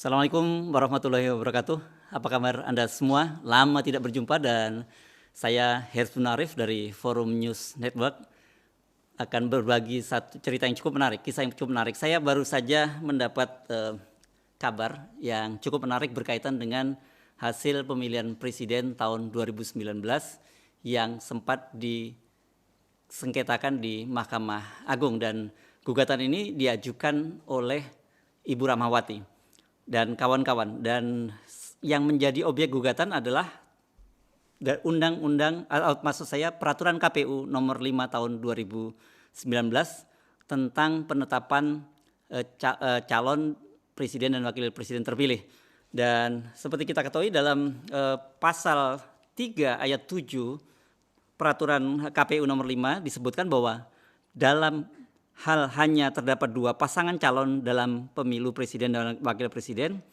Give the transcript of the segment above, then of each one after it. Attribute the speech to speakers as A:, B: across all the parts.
A: Assalamualaikum warahmatullahi wabarakatuh. Apa kabar Anda semua? Lama tidak berjumpa dan saya Herzbun Arif dari Forum News Network akan berbagi satu cerita yang cukup menarik, kisah yang cukup menarik. Saya baru saja mendapat kabar yang cukup menarik berkaitan dengan hasil pemilihan presiden tahun 2019 yang sempat disengketakan di Mahkamah Agung, dan gugatan ini diajukan oleh Ibu Rahmawati dan kawan-kawan, dan yang menjadi objek gugatan adalah peraturan KPU nomor 5 tahun 2019 tentang penetapan calon presiden dan wakil presiden terpilih. Dan seperti kita ketahui dalam pasal 3 ayat 7 peraturan KPU nomor 5 disebutkan bahwa dalam hal hanya terdapat dua pasangan calon dalam pemilu presiden dan wakil presiden,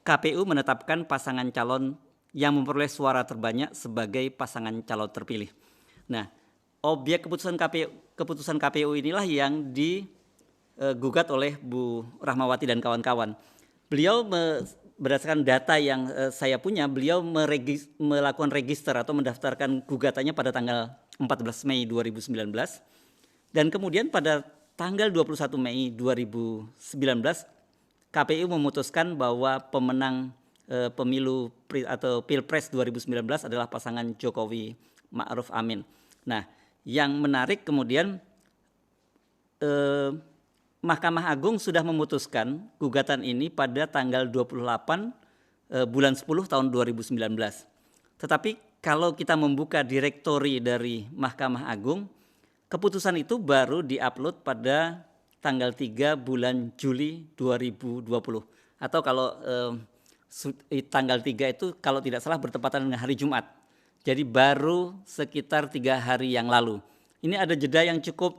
A: KPU menetapkan pasangan calon yang memperoleh suara terbanyak sebagai pasangan calon terpilih. Nah, objek keputusan KPU inilah yang digugat oleh Bu Rahmawati dan kawan-kawan. Beliau berdasarkan data yang saya punya, beliau melakukan register atau mendaftarkan gugatannya pada tanggal 14 Mei 2019, dan kemudian pada tanggal 21 Mei 2019, KPU memutuskan bahwa pemenang pemilu atau Pilpres 2019 adalah pasangan Jokowi Ma'ruf Amin. Nah, yang menarik kemudian Mahkamah Agung sudah memutuskan gugatan ini pada tanggal 28 bulan 10 tahun 2019. Tetapi kalau kita membuka direktori dari Mahkamah Agung, keputusan itu baru diupload pada tanggal 3 bulan Juli 2020. Atau kalau tanggal 3 itu kalau tidak salah bertepatan dengan hari Jumat. Jadi baru sekitar 3 hari yang lalu. Ini ada jeda yang cukup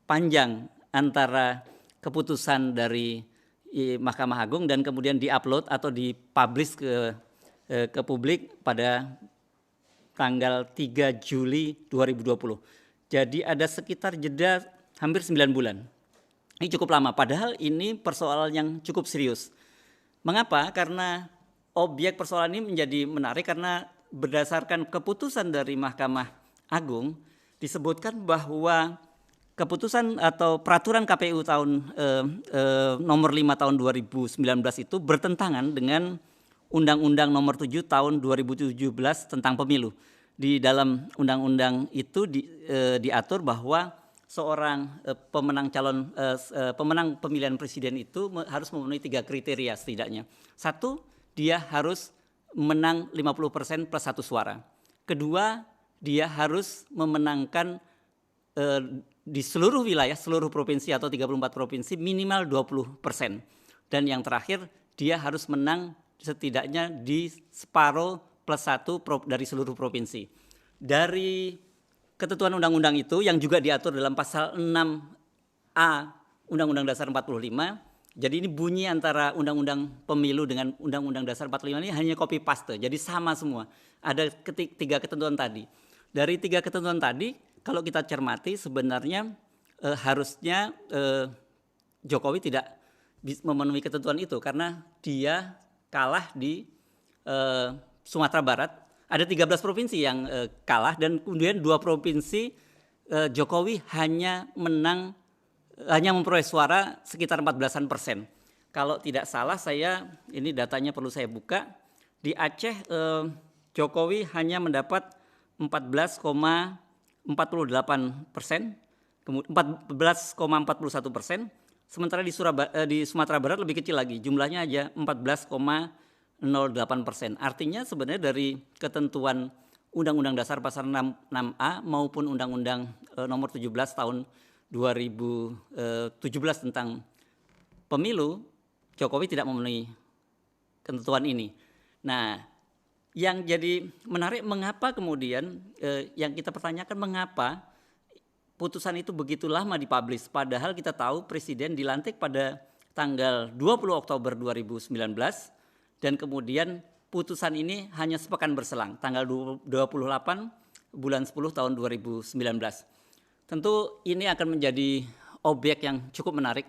A: panjang antara keputusan dari Mahkamah Agung dan kemudian diupload atau dipublish ke publik pada tanggal 3 Juli 2020. Jadi ada sekitar jeda hampir 9 bulan. Ini cukup lama, padahal ini persoalan yang cukup serius. Mengapa? Karena objek persoalan ini menjadi menarik karena berdasarkan keputusan dari Mahkamah Agung disebutkan bahwa keputusan atau peraturan KPU tahun nomor 5 tahun 2019 itu bertentangan dengan Undang-Undang nomor 7 tahun 2017 tentang pemilu. Di dalam undang-undang itu diatur bahwa seorang pemenang pemilihan presiden itu harus memenuhi 3 kriteria setidaknya. 1, dia harus menang 50% plus 1 suara. Kedua, dia harus memenangkan di seluruh wilayah, seluruh provinsi atau 34 provinsi minimal 20%. Dan yang terakhir, dia harus menang setidaknya di separuh plus 1 dari seluruh provinsi. Dari ketentuan undang-undang itu yang juga diatur dalam pasal 6A Undang-Undang Dasar 45, jadi ini bunyi antara Undang-Undang Pemilu dengan Undang-Undang Dasar 45 ini hanya copy paste, jadi sama semua. Ada 3 ketentuan tadi. Dari 3 ketentuan tadi, kalau kita cermati sebenarnya harusnya Jokowi tidak memenuhi ketentuan itu karena dia kalah di Sumatera Barat. Ada 13 provinsi yang kalah dan kemudian 2 provinsi Jokowi hanya memperoleh suara sekitar 14%. Kalau tidak salah ini datanya perlu saya buka. Di Aceh Jokowi hanya mendapat 14,48%, 14,41%. Sementara di Sumatera Barat lebih kecil lagi, jumlahnya aja 14,08%. Artinya sebenarnya dari ketentuan Undang-Undang Dasar Pasal 6A maupun Undang-Undang nomor 17 tahun 2017 tentang pemilu, Jokowi tidak memenuhi ketentuan ini. Nah, yang jadi menarik mengapa kemudian yang kita pertanyakan mengapa putusan itu begitu lama dipublish, padahal kita tahu presiden dilantik pada tanggal 20 Oktober 2019 dan kemudian putusan ini hanya sepekan berselang, tanggal 28 bulan 10 tahun 2019. Tentu ini akan menjadi objek yang cukup menarik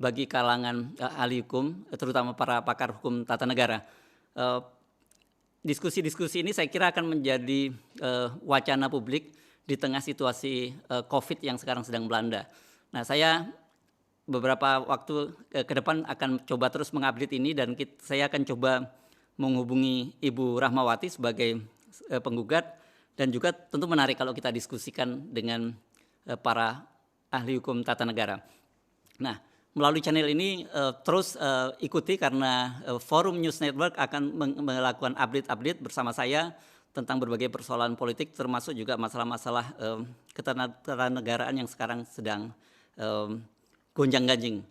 A: bagi kalangan ahli hukum, terutama para pakar hukum tata negara. Diskusi-diskusi ini saya kira akan menjadi wacana publik di tengah situasi COVID yang sekarang sedang melanda. Nah, saya beberapa waktu ke depan akan coba terus mengupdate ini, dan saya akan coba menghubungi Ibu Rahmawati sebagai penggugat, dan juga tentu menarik kalau kita diskusikan dengan para ahli hukum tata negara. Nah, melalui channel ini terus ikuti, karena Forum News Network akan melakukan update-update bersama saya tentang berbagai persoalan politik, termasuk juga masalah-masalah ketatanegaraan yang sekarang sedang gonjang-ganjing.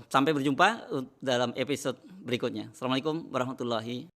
A: Sampai berjumpa dalam episode berikutnya. Assalamualaikum warahmatullahi wabarakatuh.